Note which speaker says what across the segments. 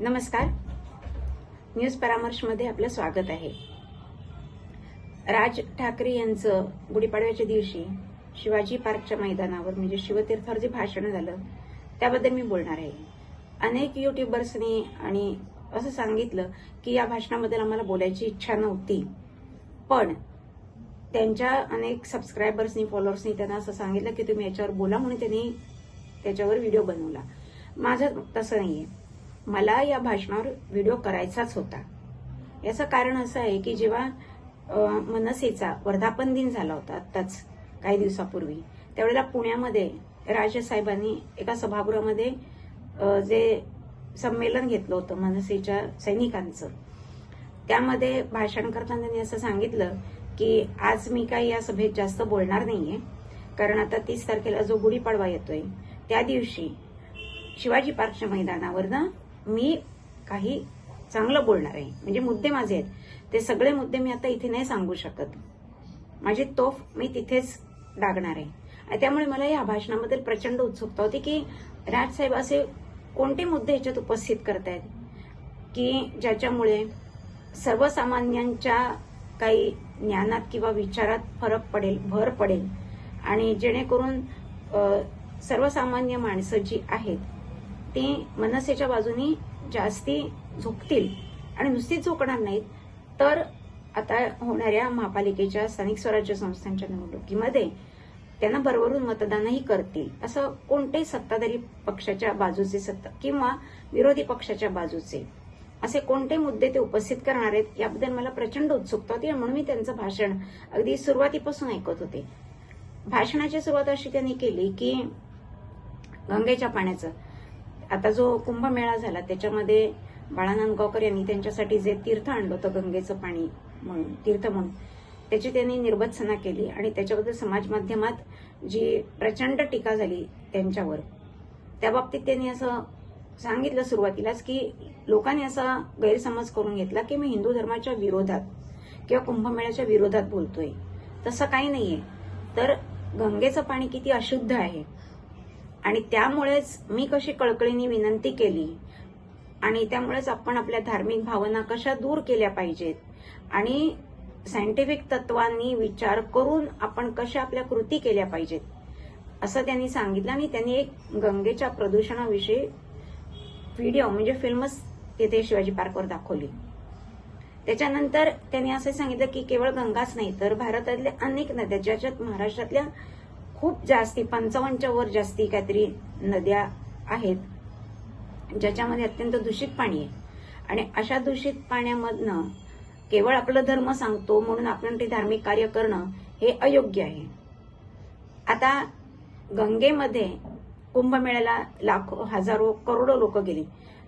Speaker 1: नमस्कार. न्यूज परामर्शमध्ये आपलं स्वागत आहे. राज ठाकरे यांचं गुढीपाडव्याच्या दिवशी शिवाजी पार्कच्या मैदानावर म्हणजे शिवतीर्थावर जे भाषण झालं त्याबद्दल मी बोलणार आहे. अनेक युट्यूबर्सनी आणि असं सांगितलं की या भाषणाबद्दल आम्हाला बोलायची इच्छा नव्हती, पण त्यांच्या अनेक सबस्क्रायबर्सनी फॉलोअर्सनी त्यांना असं सांगितलं की तुम्ही याच्यावर बोला म्हणून त्यांनी त्याच्यावर व्हिडिओ बनवला. माझं तसं नाहीये. मला या भाषणावर व्हिडिओ करायचाच होता. याचं कारण असं आहे की जेव्हा मनसेचा वर्धापन दिन झाला होता आत्ताच काही दिवसापूर्वी, त्यावेळेला पुण्यामध्ये राजसाहेबांनी एका सभागृहामध्ये जे संमेलन घेतलं होतं मनसेच्या सैनिकांचं, त्यामध्ये भाषण करताना त्यांनी असं सांगितलं की आज मी काही या सभेत जास्त बोलणार नाहीये, कारण आता 30 तारखेला जो गुढीपाडवा येतोय त्या दिवशी शिवाजी पार्कच्या मैदानावर ना मी काही चांगलं बोलणार आहे. म्हणजे मुद्दे माझे आहेत, ते सगळे मुद्दे मी आता इथे नाही सांगू शकत. माझी तोफ मी तिथेच डागणार आहे. आणि त्यामुळे मला या भाषणाबद्दल प्रचंड उत्सुकता होती की राजसाहेब असे कोणते मुद्दे याच्यात उपस्थित करतायत की ज्याच्यामुळे सर्वसामान्यांच्या काही ज्ञानात किंवा विचारात फरक पडेल, भर पडेल, आणि जेणेकरून सर्वसामान्य माणसं जी आहेत ती मनसेच्या बाजूनी जास्ती झुकतील. आणि नुसतीच झुकणार नाहीत तर आता होणाऱ्या महापालिकेच्या स्थानिक स्वराज्य संस्थांच्या निवडणुकीमध्ये त्यांना भरभरून मतदानही करतील. असं कोणत्याही सत्ताधारी पक्षाच्या बाजूचे किंवा विरोधी पक्षाच्या बाजूचे असे कोणते मुद्दे ते उपस्थित करणार आहेत याबद्दल मला प्रचंड उत्सुकता होती. म्हणून मी त्यांचं भाषण अगदी सुरुवातीपासून ऐकत होते. भाषणाची सुरुवात अशी त्यांनी केली की गंगेच्या पाण्याचं, आता जो कुंभमेळा झाला त्याच्यामध्ये बाळा नांदगावकर यांनी त्यांच्यासाठी जे तीर्थ आणलं होतं गंगेचं पाणी म्हणून, तीर्थ म्हणून, त्याची त्यांनी निर्भत्सना केली आणि त्याच्याबद्दल समाज माध्यमात जी प्रचंड टीका झाली त्यांच्यावर, त्या बाबतीत त्यांनी असं सांगितलं सुरुवातीलाच की लोकांनी असा गैरसमज करून घेतला की मी हिंदू धर्माच्या विरोधात किंवा कुंभमेळ्याच्या विरोधात बोलतोय. तसं काही नाहीये. तर गंगेचं पाणी किती अशुद्ध आहे आणि त्यामुळेच मी कशी कळकळीने विनंती केली आणि त्यामुळेच आपण आपल्या धार्मिक भावना कशा दूर केल्या पाहिजेत आणि सायंटिफिक तत्वांनी विचार करून आपण कशा आपल्या कृती केल्या पाहिजेत असं त्यांनी सांगितलं. आणि त्यांनी एक गंगेच्या प्रदूषणाविषयी व्हिडिओ म्हणजे फिल्मच तिथे शिवाजी पार्कवर दाखवली. त्याच्यानंतर त्यांनी असं सांगितलं की केवळ गंगाच नाही तर भारतातल्या अनेक नद्या, ज्याच्यात महाराष्ट्रातल्या खूप जास्ती 55च्या वर जास्ती काहीतरी नद्या आहेत ज्याच्यामध्ये अत्यंत दूषित पाणी आहे. आणि अशा दूषित पाण्यामधनं केवळ आपलं धर्म सांगतो म्हणून आपण ते धार्मिक कार्य करणं हे अयोग्य आहे. आता गंगेमध्ये कुंभमेळ्याला लाखो, हजारो, करोडो लोक गेली.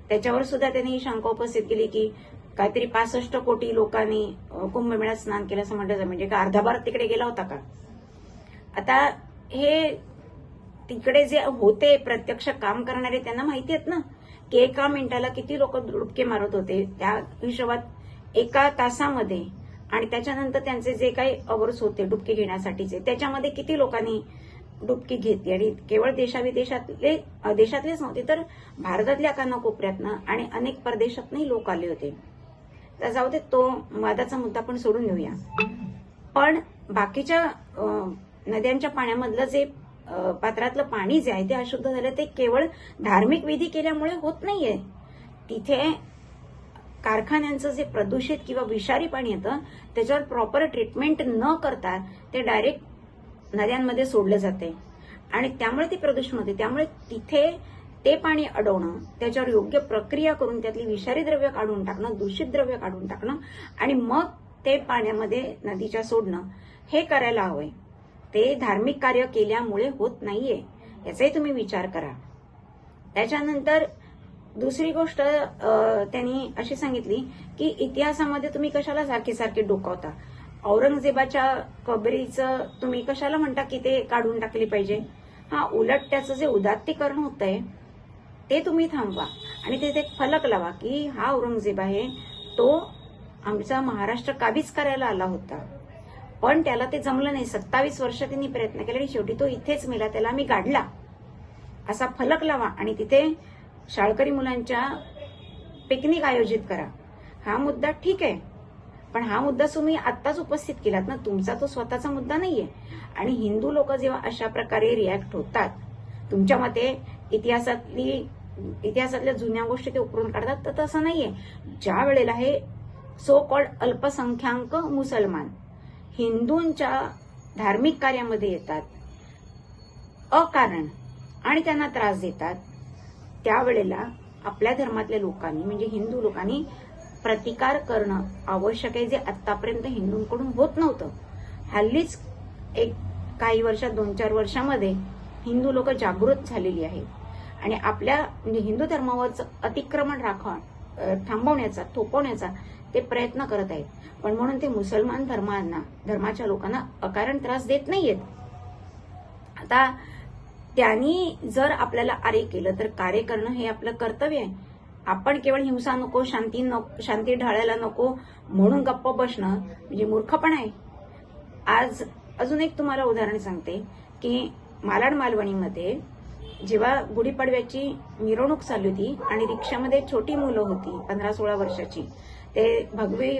Speaker 1: त्याच्यावर सुद्धा त्यांनी ही शंका उपस्थित केली की काहीतरी 65 कोटी लोकांनी कुंभमेळ्यात स्नान केलं असं म्हटलं, म्हणजे का अर्धा भारत तिकडे गेला होता का? आता हे तिकडे जे होते प्रत्यक्ष काम करणारे त्यांना माहिती आहेत ना की एका मिनिटाला किती लोक डुबके मारत होते. त्या हिशोबात एका तासामध्ये आणि त्याच्यानंतर त्यांचे जे काही अवर्स होते डुबके घेण्यासाठीचे त्याच्यामध्ये किती लोकांनी डुबकी घेतली. आणि केवळ देशातलेच नव्हते तर भारतातल्या कानाकोपऱ्यातनं आणि अनेक परदेशातनंही लोक आले होते. तर जाऊ दे, तो वादाचा मुद्दा पण सोडून देऊया. पण बाकीच्या नद्यांच्या पाण्यामधलं जे पात्रातलं पाणी जे आहे ते अशुद्ध झालं, ते केवळ धार्मिक विधी केल्यामुळे होत नाहीये. तिथे कारखान्यांचं जे प्रदूषित किंवा विषारी पाणी येतं त्याच्यावर प्रॉपर ट्रीटमेंट न करता ते डायरेक्ट नद्यांमध्ये सोडलं जाते आणि त्यामुळे ती प्रदूषण होते. त्यामुळे तिथे ते पाणी अडवणं, त्याच्यावर योग्य प्रक्रिया करून त्यातली विषारी द्रव्य काढून टाकणं, दूषित द्रव्य काढून टाकणं आणि मग ते पाण्यामध्ये नदीच्या सोडणं हे करायला हवंय. ते धार्मिक कार्य केल्यामुळे होत नाहीये, याचाही तुम्ही विचार करा. त्याच्यानंतर दुसरी गोष्ट त्यांनी अशी सांगितली की इतिहासामध्ये तुम्ही कशाला सारखे डोकावता. औरंगजेबाच्या कबरीचं तुम्ही कशाला म्हणता की ते काढून टाकली पाहिजे. उलट त्याचं जे उदात्तीकरण होतंय ते तुम्ही थांबवा आणि तिथे एक फलक लावा की हा औरंगजेब आहे, तो आमचा महाराष्ट्र काबीज करायला आला होता, पण त्याला ते जमलं नाही. 27 वर्ष त्यांनी प्रयत्न केले आणि शेवटी तो इथेच मेला, त्याला आम्ही गाडला. असा फलक लावा आणि तिथे शाळकरी मुलांच्या पिकनिक आयोजित करा, हा मुद्दा ठीक आहे, पण हा मुद्दा तुम्ही आत्ताच उपस्थित केलात ना, तुमचा तो स्वतःचा मुद्दा नाहीये. आणि हिंदू लोक जेव्हा अशा प्रकारे रिॲक्ट होतात, तुमच्या मते इतिहासातल्या जुन्या गोष्टी ते उकरून काढतात, तर तसं नाहीये. ज्या वेळेला हे सो कॉल्ड अल्पसंख्याक मुसलमान हिंदूंच्या धार्मिक कार्यामध्ये येतात अकारण आणि त्यांना त्रास देतात, त्यावेळेला आपल्या धर्मातल्या लोकांनी म्हणजे हिंदू लोकांनी प्रतिकार करणं आवश्यक आहे, जे आतापर्यंत हिंदूंकडून होत नव्हतं. हल्लीच काही वर्षात 2-4 वर्षामध्ये हिंदू लोक जागृत झालेली आहेत आणि आपल्या म्हणजे हिंदू धर्मावरचं अतिक्रमण थांबवण्याचा, थोपवण्याचा ते प्रयत्न करत आहेत. पण म्हणून ते मुसलमान धर्माच्या लोकांना अकारण त्रास देत नाहीयेत. आता त्यांनी जर आपल्याला कार्य केलं तर कार्य करणं हे आपलं कर्तव्य आहे. आपण केवळ हिंसा नको, शांती ढाळायला नको म्हणून गप्प बसणं म्हणजे मूर्खपणा आहे. आज अजून एक तुम्हाला उदाहरण सांगते की मालाड मालवणीमध्ये जेव्हा गुढीपाडव्याची मिरवणूक चालू होती आणि रिक्षामध्ये छोटी मुलं होती 15-16 वर्षाची, ते भगवे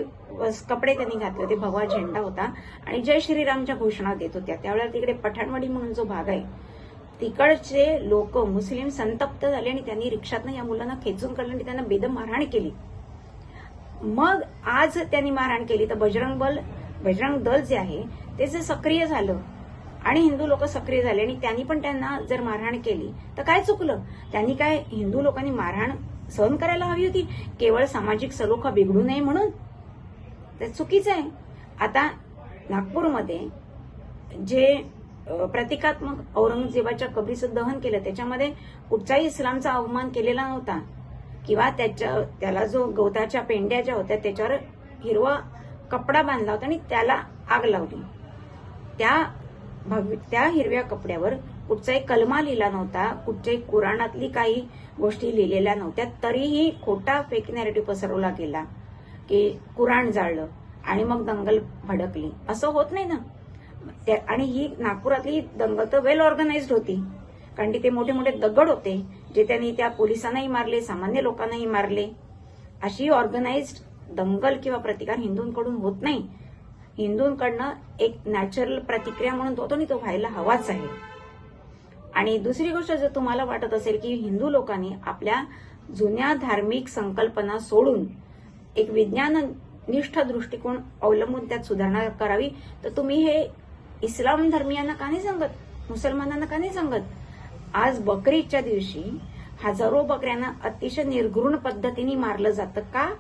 Speaker 1: कपडे त्यांनी घातले होते, भगवा झेंडा होता आणि जय श्रीरामच्या घोषणा देत होत्या. त्यावेळेला तिकडे पठाणवाडी म्हणून जो भाग आहे, तिकडचे लोक मुस्लिम संतप्त झाले आणि त्यांनी रिक्षातनं या मुलांना खेचून काढलं आणि त्यांना बेदम मारहाण केली. मग आज त्यांनी मारहाण केली तर बजरंग दल जे आहे ते जे सक्रिय झालं आणि हिंदू लोक सक्रिय झाले आणि त्यांनी पण त्यांना जर मारहाण केली तर काय चुकलं? त्यांनी काय हिंदू लोकांनी मारहाण सहन करायला हवी होती केवळ सामाजिक सलोखा बिघडू नये म्हणून? ते चुकीचं आहे. आता नागपूरमध्ये जे प्रतिकात्मक औरंगजेबाच्या कबरीचं दहन केलं त्याच्यामध्ये कुठचाही इस्लामचा अवमान केलेला नव्हता किंवा त्याला जो गवताच्या पेंड्या ज्या होत्या त्याच्यावर हिरवा कपडा बांधला होता आणि त्याला आग लावली. त्या हिरव्या कपड्यावर कुठचाही कलमा लिहिला नव्हता, कुठच्याही कुराणातली काही गोष्टी लिहिलेल्या नव्हत्या, तरीही खोटा फेक नॅरेटिव्ह पसरवला गेला की कुराण जाळलं आणि मग दंगल भडकली. असं होत नाही ना. आणि ही नागपुरातली दंगल तर वेल ऑर्गनाइज्ड होती, कारण तिथे मोठे मोठे दगड होते जे त्यांनी त्या पोलिसांनाही मारले, सामान्य लोकांनाही मारले. अशी ऑर्गनाइज्ड दंगल किंवा प्रतिकार हिंदूंकडून होत नाही. हिंदूंकडनं एक नॅचरल प्रतिक्रिया म्हणून होतो आणि तो व्हायला हवाच आहे. आणि दुसरी गोष्ट, जर तुम्हाला वाटत असेल की हिंदू लोकांनी आपल्या जुन्या धार्मिक संकल्पना सोडून एक विज्ञाननिष्ठ दृष्टिकोन अवलंबून त्यात सुधारणा करावी, तर तुम्ही हे इस्लाम धर्मीयांना का नाही सांगत, मुसलमानांना का नाही सांगत? आज बकरीच्या दिवशी हजारो बकऱ्यांना अतिशय निर्घृण पद्धतीने मारलं जातं का?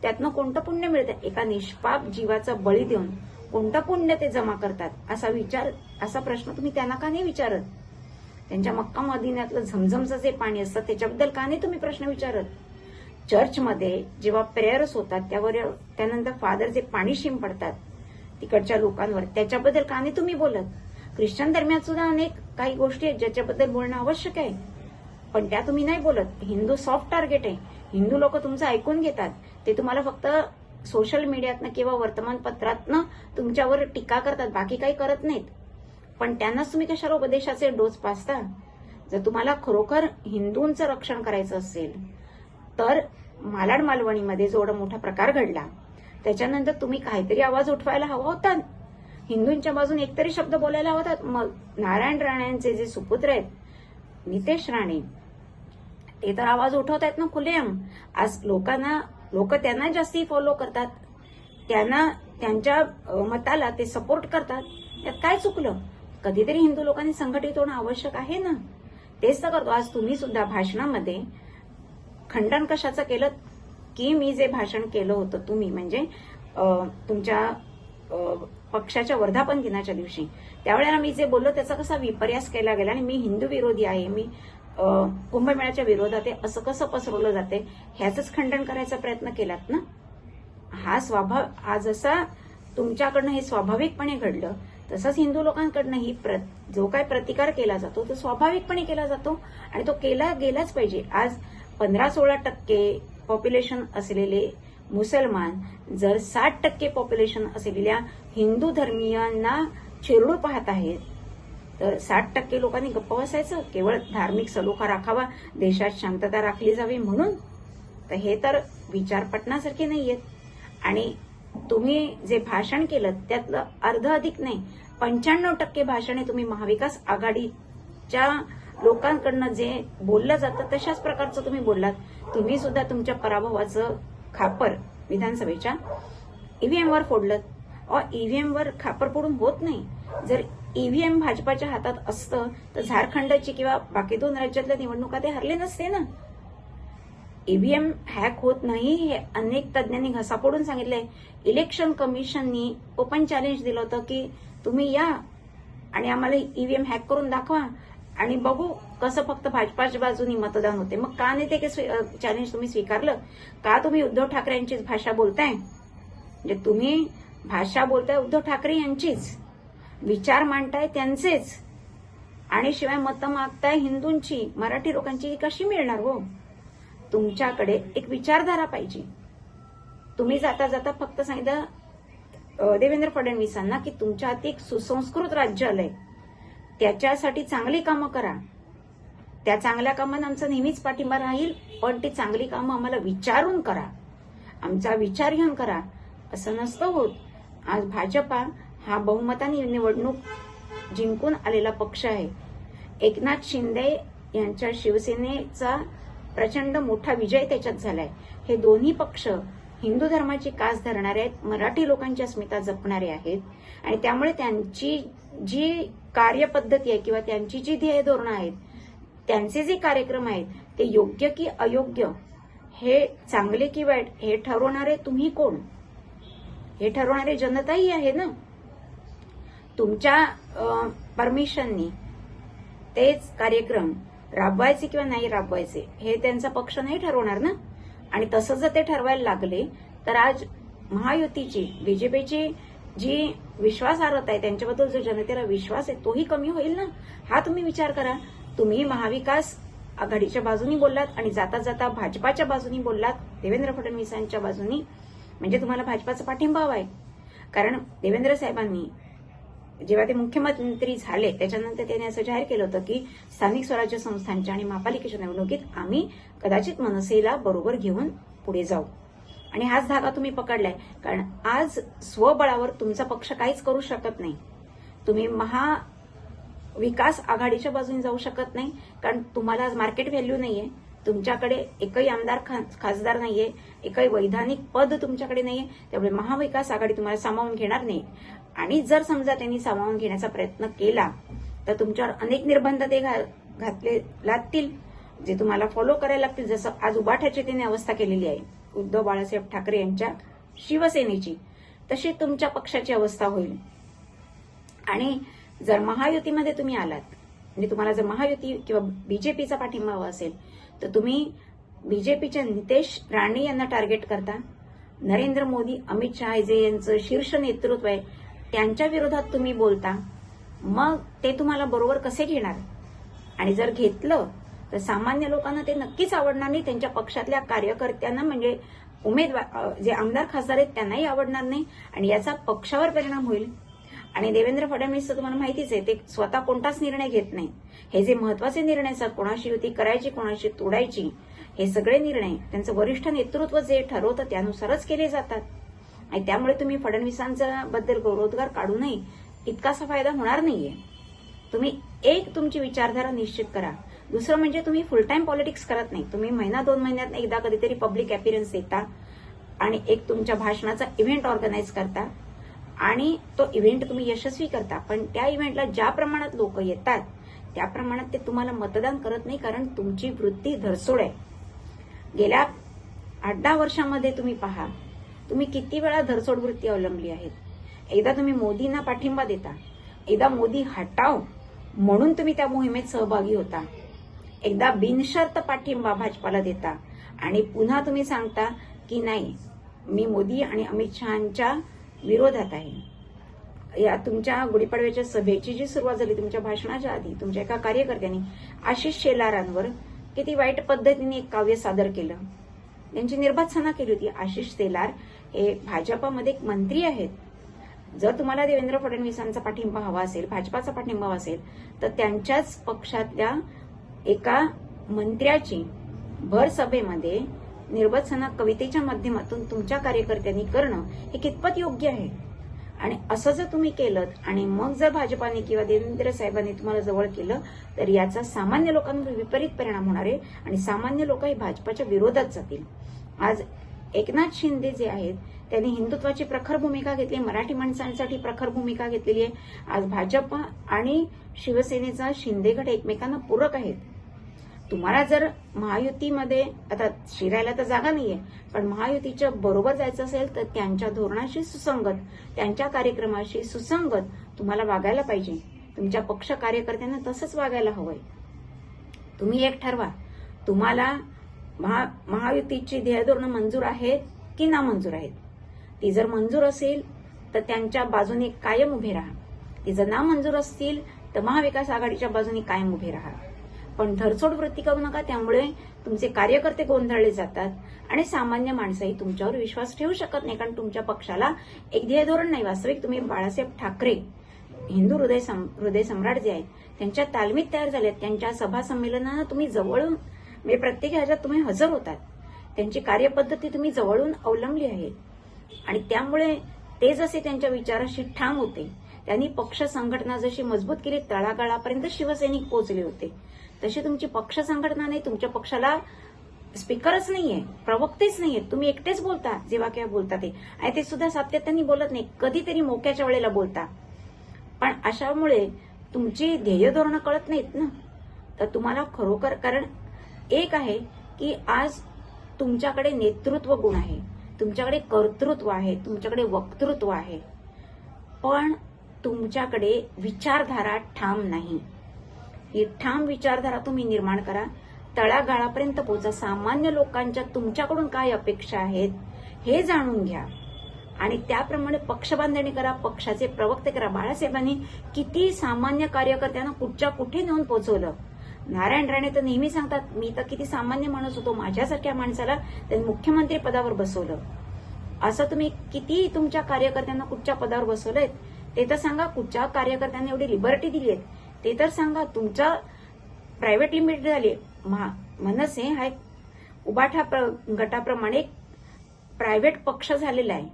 Speaker 1: त्यातनं कोणतं पुण्य मिळतं? एका निष्पाप जीवाचा बळी देऊन कोणतं पुण्य ते जमा करतात? असा प्रश्न तुम्ही त्यांना का नाही विचारत? त्यांच्या मक्का मदिन्यातलं झमझमचं जे पाणी असतं त्याच्याबद्दल का नाही तुम्ही प्रश्न विचारत? चर्चमध्ये जेव्हा प्रेयर्स होतात त्यानंतर फादर जे पाणी शिंपडतात तिकडच्या लोकांवर, त्याच्याबद्दल का नाही तुम्ही बोलत? ख्रिश्चन धर्मात सुद्धा अनेक काही गोष्टी आहेत ज्याच्याबद्दल बोलणं आवश्यक आहे, पण त्या तुम्ही नाही बोलत. हिंदू सॉफ्ट टार्गेट आहे. हिंदू लोक तुमचं ऐकून घेतात, ते तुम्हाला फक्त सोशल मीडियातनं किंवा वर्तमानपत्रातनं तुमच्यावर टीका करतात, बाकी काही करत नाहीत. पण त्यांनाच तुम्ही कशाला उपदेशाचे डोस पाजता? जर तुम्हाला खरोखर हिंदूंचं रक्षण करायचं असेल तर मालाड मालवणीमध्ये जो एवढा मोठा प्रकार घडला त्याच्यानंतर तुम्ही काहीतरी आवाज उठवायला हवा होता, हिंदूंच्या बाजून एकतरी शब्द बोलायला हवा होता. मग नारायण राणेंचे जे सुपुत्र आहेत नितेश राणे, ते तर आवाज उठवत आहेत ना खुलेआम. आज लोक त्यांना जास्ती फॉलो करतात, त्यांच्या मताला ते सपोर्ट करतात. यात काय चुकलं? कधीतरी हिंदू लोकांनी संघटित होणं आवश्यक आहे ना. तेच तर करतो. आज तुम्ही सुद्धा भाषणामध्ये खंडन कशाचं केलं की मी जे भाषण केलं होतं तुम्ही म्हणजे तुमच्या पक्षाच्या वर्धापन दिनाच्या दिवशी, त्यावेळेला मी जे बोललो त्याचा कसा विपर्यास केला गेला आणि मी हिंदू विरोधी आहे, मी कुंभमेळ्याच्या विरोधात आहे असं कसं पसरवलं जाते, ह्याचंच खंडन करायचा प्रयत्न केलात ना. हा जसा तुमच्याकडनं हे स्वाभाविकपणे घडलं तसंच हिंदू लोकांकडनंही जो काय प्रतिकार केला जातो तो स्वाभाविकपणे केला जातो आणि तो केला गेलाच पाहिजे. आज 15-16% पॉप्युलेशन असलेले मुसलमान जर 60% पॉप्युलेशन असलेल्या हिंदू धर्मीयांना चिरडू पाहत आहेत तर 60% लोकांनी गप्प बसायचं, केवळ धार्मिक सलोखा राखावा, देशात शांतता राखली जावी म्हणून? तर हे तर विचार पटण्यासारखे नाहीयेत. आणि तुम्ही जे भाषण केलं त्यातलं अर्ध अधिक नाही 95% भाषणे तुम्ही महाविकास आघाडीच्या लोकांकडनं जे बोललं जातं तशाच प्रकारचं तुम्ही बोललात. तुम्ही सुद्धा तुमच्या पराभवाचं खापर विधानसभेच्या ईव्हीएमवर फोडलं. ईव्हीएमवर खापर फोडून होत नाही. जर ईव्हीएम भाजपाच्या हातात असतं तर झारखंडची किंवा बाकी 2 राज्यातल्या निवडणुका ते हरले नसते ना. ईव्हीएम हॅक होत नाही हे अनेक तज्ञांनी घसाफोडून सांगितलंय. इलेक्शन कमिशननी ओपन चॅलेंज दिलं होतं की तुम्ही या आणि आम्हाला ईव्हीएम हॅक करून दाखवा आणि बघू कसं फक्त भाजपाच्या बाजूनी मतदान होते. मग का नाही ते चॅलेंज तुम्ही स्वीकारलं? का तुम्ही उद्धव ठाकरे यांचीच भाषा बोलताय? म्हणजे तुम्ही भाषा बोलताय उद्धव ठाकरे यांचीच, विचार मांडताय त्यांचेच, आणि शिवाय मतं मागताय हिंदूंची, मराठी लोकांची कशी मिळणार हो? तुमच्याकडे एक विचारधारा पाहिजे. तुम्ही जाता जाता फक्त सांगितलं देवेंद्र फडणवीसांना की तुमच्या हाती एक सुसंस्कृत राज्य आलंय, त्याच्यासाठी चांगली कामं करा. त्या चांगल्या कामांना आमचा नेहमीच पाठिंबा राहील, पण ती चांगली कामं आम्हाला विचारून करा, आमचा विचार घेऊन करा. असं नसतं होत. आज भाजपा हा बहुमताने निवडणूक जिंकून आलेला पक्ष आहे. एकनाथ शिंदे यांच्या शिवसेनेचा प्रचंड मोठा विजय त्याच्यात झालाय. हे दोन्ही पक्ष हिंदू धर्माची कास धरणारे आहेत, मराठी लोकांची अस्मिता जपणारे आहेत, आणि त्यामुळे त्यांची जी कार्यपद्धती आहे किंवा त्यांची जी ध्येय धोरणं आहेत, त्यांचे जे कार्यक्रम आहेत ते योग्य की अयोग्य, हे चांगले की वाईट हे ठरवणारे तुम्ही कोण? हे ठरवणारे जनताही आहे ना. तुमच्या परमिशननी तेच कार्यक्रम राबवायचे किंवा नाही राबवायचे हे त्यांचा पक्ष नाही ठरवणार ना. आणि तसं जर ते ठरवायला लागले तर आज महायुतीची, बीजेपीची जी विश्वासार्हता आहे, त्यांच्याबद्दल जो जनतेला विश्वास आहे तोही कमी होईल ना. हा तुम्ही विचार करा. तुम्ही महाविकास आघाडीच्या बाजूनी बोललात आणि जाता जाता भाजपाच्या बाजूनी बोललात, देवेंद्र फडणवीसांच्या बाजूनी, म्हणजे तुम्हाला भाजपाचा पाठिंबा हवा आहे. कारण देवेंद्र साहेबांनी जेव्हा ते मुख्यमंत्री झाले त्याच्यानंतर त्यांनी असं जाहीर केलं होतं की स्थानिक स्वराज्य संस्थांच्या आणि महापालिकेच्या निवडणुकीत आम्ही कदाचित मनसेला बरोबर घेऊन पुढे जाऊ. आणि हाच धागा तुम्ही पकडलाय. कारण आज स्वबळावर तुमचा पक्ष काहीच करू शकत नाही. तुम्ही महाविकास आघाडीच्या बाजूने जाऊ शकत नाही, कारण तुम्हाला आज मार्केट व्हॅल्यू नाहीये. तुमच्याकडे एकही आमदार खासदार नाहीये, एकही वैधानिक पद तुमच्याकडे नाहीये. त्यामुळे महाविकास आघाडी तुम्हाला सामावून घेणार नाही. आणि जर समजा त्यांनी सामावून घेण्याचा प्रयत्न केला तर तुमच्यावर अनेक निर्बंध ते घातले लागतील, जे तुम्हाला फॉलो करायला लागतील. जसं आज उबाठाची त्यांनी अवस्था केलेली आहे उद्धव बाळासाहेब ठाकरे यांच्या शिवसेनेची, तशी तुमच्या पक्षाची अवस्था होईल. आणि जर महायुतीमध्ये तुम्ही आलात, म्हणजे तुम्हाला जर महायुती किंवा बीजेपीचा पाठिंबा हवा असेल तर तुम्ही बीजेपीच्या नितेश राणे यांना टार्गेट करता. नरेंद्र मोदी, अमित शहा जे यांचं शीर्ष नेतृत्व आहे त्यांच्या विरोधात तुम्ही बोलता. मग ते तुम्हाला बरोबर कसे घेणार? आणि जर घेतलं तर सामान्य लोकांना ते नक्कीच आवडणार नाही. त्यांच्या पक्षातल्या कार्यकर्त्यांना, म्हणजे उमेदवार जे आमदार खासदार आहेत त्यांनाही आवडणार नाही, आणि याचा पक्षावर परिणाम होईल. आणि देवेंद्र फडणवीस तुम्हाला माहितीच आहे, ते स्वतः कोणताच निर्णय घेत नाही. हे जे महत्वाचे निर्णय असतात, कोणाशी युती करायची, कोणाशी तोडायची, हे सगळे निर्णय त्यांचं वरिष्ठ नेतृत्व जे ठरवतं त्यानुसारच केले जातात. आणि त्यामुळे तुम्ही फडणवीसांच्या बद्दल गौरवोद्गार काढूनही इतकासा फायदा होणार नाहीये. तुम्ही एक तुमची विचारधारा निश्चित करा. दुसरं म्हणजे तुम्ही फुल टाइम पॉलिटिक्स करत नाही. तुम्ही महिना 2 महिन्यात एकदा कधीतरी पब्लिक अपीअरन्स देता आणि एक तुमच्या भाषणाचा इव्हेंट ऑर्गनाईज करता आणि तो इव्हेंट तुम्ही यशस्वी करता. पण त्या इव्हेंटला ज्या प्रमाणात लोक येतात त्या प्रमाणात ते तुम्हाला मतदान करत नाही, कारण तुमची वृत्ती धरसोड आहे. गेल्या 8-10 वर्षांमध्ये तुम्ही पहा, तुम्ही किती वेळा धरसोड वृत्ती अवलंबली आहेत. एकदा तुम्ही मोदींना पाठिंबा देता, एकदा मोदी हटाव म्हणून तुम्ही त्या मोहिमेत सहभागी होता, एकदा बिनशर्त पाठिंबा भाजपाला देता आणि पुन्हा तुम्ही सांगता की नाही मी मोदी आणि अमित शहांच्या विरोधात आहे. या तुमच्या गुढीपाडव्याच्या सभेची जी सुरुवात झाली तुमच्या भाषणाच्या आधी तुमच्या एका कार्यकर्त्यांनी आशिष शेलारांवर किती वाईट पद्धतीने एक काव्य सादर केलं, त्यांची निर्भत्सना केली होती. आशिष शेलार हे भाजपामध्ये एक मंत्री आहेत. जर तुम्हाला देवेंद्र फडणवीसांचा पाठिंबा हवा असेल, भाजपाचा पाठिंबा हवा असेल, तर त्यांच्याच पक्षातल्या एका मंत्र्याची भर सभेमध्ये निर्वचना कवितेच्या माध्यमातून तुमच्या कार्यकर्त्यांनी करणं हे कितपत योग्य आहे? आणि असं जर तुम्ही केलं आणि मग जर भाजपाने किंवा देवेंद्र साहेबांनी तुम्हाला जवळ केलं तर याचा सामान्य लोकांवर विपरीत परिणाम होणार आहे आणि सामान्य लोक हे भाजपाच्या विरोधात जातील. आज एकनाथ शिंदे जे आहेत त्यांनी हिंदुत्वाची प्रखर भूमिका घेतली, मराठी माणसांसाठी प्रखर भूमिका घेतलेली आहे. आज भाजपा आणि शिवसेनेचा शिंदे गट एकमेकांना पूरक आहेत. तुम्हाला जर महायुतीमध्ये आता शिरायला तर जागा नाहीये, पण महायुतीच्या बरोबर जायचं असेल तर त्यांच्या धोरणाशी सुसंगत, त्यांच्या कार्यक्रमाशी सुसंगत तुम्हाला वागायला पाहिजे. तुमच्या पक्ष कार्यकर्त्यांना तसंच वागायला हवंय. तुम्ही एक ठरवा, तुम्हाला महायुतीची ध्येयधोरणं मंजूर आहेत की नामंजूर आहेत. ती जर मंजूर असेल तर त्यांच्या बाजूने कायम उभे राहा. ती जर नामंजूर असतील तर महाविकास आघाडीच्या बाजूने कायम उभे राहा. पण धरसोड वृत्ती करू नका, त्यामुळे तुमचे कार्यकर्ते गोंधळले जातात आणि सामान्य माणसंही तुमच्यावर विश्वास ठेवू शकत नाही, कारण तुमच्या पक्षाला एक ध्येयधोरण नाही. वास्तविक तुम्ही बाळासाहेब ठाकरे हिंदू हृदय सम्राट जे आहेत त्यांच्या तालमीत तयार झालेत. त्यांच्या सभा संमेलनांना तुम्ही जवळून म्हणजे प्रत्येक ह्याच्यात तुम्ही हजर होतात. त्यांची कार्यपद्धती तुम्ही जवळून अवलंबली आहे आणि त्यामुळे ते जसे त्यांच्या विचाराशी ठाम होते, त्यांनी पक्ष संघटना जशी मजबूत केली, तळागाळापर्यंत शिवसैनिक पोहोचले होते, तशी तुमची पक्ष संघटना नाही. तुमच्या पक्षाला स्पीकरच नाहीये, प्रवक्तेच नाहीये. तुम्ही एकटेच बोलता जेव्हा केव्हा बोलता ते, आणि ते सुद्धा सातत्याने बोलत नाही, कधीतरी मोक्याच्या वेळेला बोलता. पण अशामुळे तुमची ध्येय धोरणं कळत नाहीत ना. तर तुम्हाला खरोखर, कारण एक आहे की आज तुमच्याकडे नेतृत्व गुण आहे, तुमच्याकडे कर्तृत्व आहे, तुमच्याकडे वक्तृत्व आहे, पण तुमच्याकडे विचारधारा ठाम नाही. ही ठाम विचारधारा तुम्ही निर्माण करा, तळागाळापर्यंत पोहोचा. सामान्य लोकांच्या तुमच्याकडून काय अपेक्षा आहेत हे जाणून घ्या आणि त्याप्रमाणे पक्ष बांधणी करा, पक्षाचे प्रवक्ते करा. बाळासाहेबांनी किती सामान्य कार्यकर्त्यांना कुठच्या कुठे नेऊन पोहोचवलं. नारायण राणे तर नेहमी सांगतात, मी तर किती सामान्य माणूस होतो, माझ्यासारख्या माणसाला त्यांनी मुख्यमंत्री पदावर बसवलं. असं तुम्ही किती तुमच्या कार्यकर्त्यांना कुठच्या पदावर बसवलंय ते तर सांगा. कुठच्या कार्यकर्त्यांना एवढी लिबर्टी दिली आहे ते तर सांगा. तुमचा प्रायव्हेट लिमिटेड झाली. मनसे हा एक उबाठा गटाप्रमाणे प्रायव्हेट पक्ष झालेला आहे.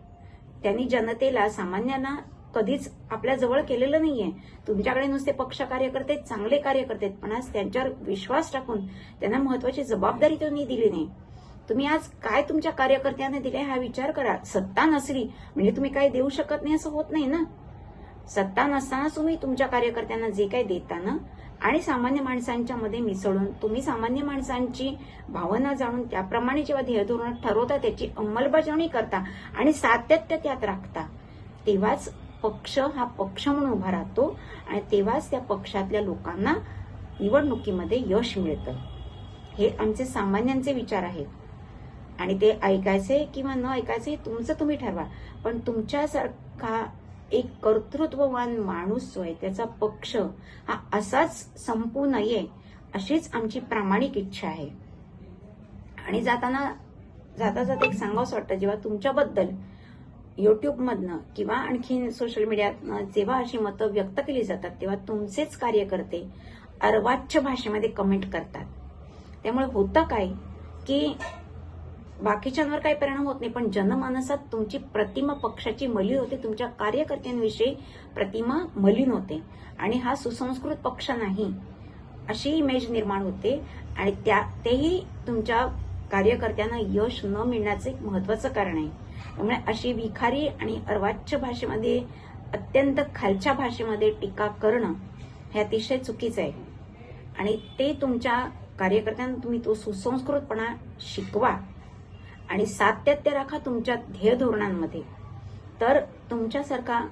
Speaker 1: त्यांनी जनतेला, सामान्यांना कधीच आपल्या जवळ केलेलं नाहीये. तुमच्याकडे नुसते पक्ष कार्यकर्ते, चांगले कार्यकर्ते, पण आज त्यांच्यावर विश्वास टाकून त्यांना महत्वाची जबाबदारी त्यांनी दिली नाही. तुम्ही आज काय तुमच्या कार्यकर्त्यांना दिले हा विचार करा. सत्ता नसली म्हणजे तुम्ही काही देऊ शकत नाही असं होत नाही ना. सत्ता नसताना तुम्ही तुमच्या कार्यकर्त्यांना जे काही देताना आणि सामान्य माणसांच्या मध्ये मिसळून तुम्ही सामान्य माणसांची भावना जाणून त्याप्रमाणे जेव्हा ध्येयधोरण ठरवता, त्याची अंमलबजावणी करता आणि सातत्य त्यात राखता, तेव्हाच पक्ष हा पक्ष म्हणून उभा राहतो आणि तेव्हाच त्या पक्षातल्या लोकांना निवडणुकीमध्ये यश मिळतं. हे आमचे सामान्यांचे विचार आहेत आणि ते ऐकायचे किंवा न ऐकायचे हे तुमचं तुम्ही ठरवा. पण तुमच्यासारखा एक कर्तृत्ववान माणूस जो आहे त्याचा पक्ष हा असाच संपू नये अशीच आमची प्रामाणिक इच्छा आहे. आणि जाता जाता एक सांगावंसं वाटतं, जेव्हा तुमच्याबद्दल युट्यूबमधनं किंवा आणखी सोशल मीडियातनं जेव्हा अशी मतं व्यक्त केली जातात, तेव्हा तुमचेच कार्यकर्ते अर्वाच्य भाषेमध्ये कमेंट करतात. त्यामुळे होतं काय की बाकीच्यांवर काही परिणाम होत नाही, पण जनमानसात तुमची प्रतिमा पक्षाची मलिन होते, तुमच्या कार्यकर्त्यांविषयी प्रतिमा मलिन होते आणि हा सुसंस्कृत पक्ष नाही अशी इमेज निर्माण होते आणि तेही तुमच्या कार्यकर्त्यांना यश न मिळण्याचं एक महत्वाचं कारण आहे. त्यामुळे अशी विखारी आणि अर्वाच्य भाषेमध्ये, अत्यंत खालच्या भाषेमध्ये टीका करणं हे अतिशय चुकीचं आहे आणि ते तुमच्या कार्यकर्त्यांना तुम्ही तो सुसंस्कृतपणा शिकवा आणि सातत्य राखा तुमच्या ध्येय धोरणांमध्ये. तर तुमच्यासारखं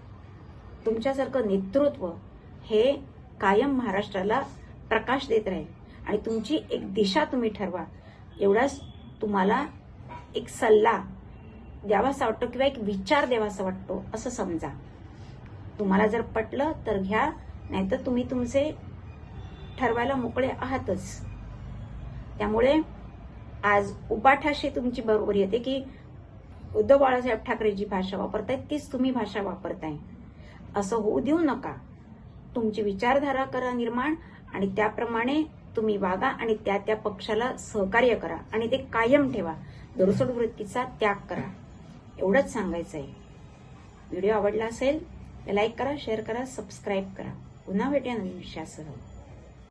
Speaker 1: नेतृत्व हे कायम महाराष्ट्राला प्रकाश देत राहील आणि तुमची एक दिशा तुम्ही ठरवा. एवढाच तुम्हाला एक सल्ला द्यावासा वाटतो किंवा एक विचार द्यावासा वाटतो असं समजा. तुम्हाला जर पटलं तर घ्या, नाहीतर तुम्ही तुमचे ठरवायला मोकळे आहातच. त्यामुळे आज उबाठाशी तुमची बरोबर येते की उद्धव बाळासाहेब ठाकरे जी भाषा वापरतायत तीच तुम्ही भाषा वापरताय. असं होऊ देऊ नका. तुमची विचारधारा करा निर्माण आणि त्याप्रमाणे तुम्ही वागा आणि त्या पक्षाला सहकार्य करा आणि ते कायम ठेवा. दुरसोड वृत्तीचा त्याग करा. एवढंच सांगायचं आहे. व्हिडिओ आवडला असेल तर लाईक करा, शेअर करा, सबस्क्राईब करा. पुन्हा भेटूया नवीन विषयासह.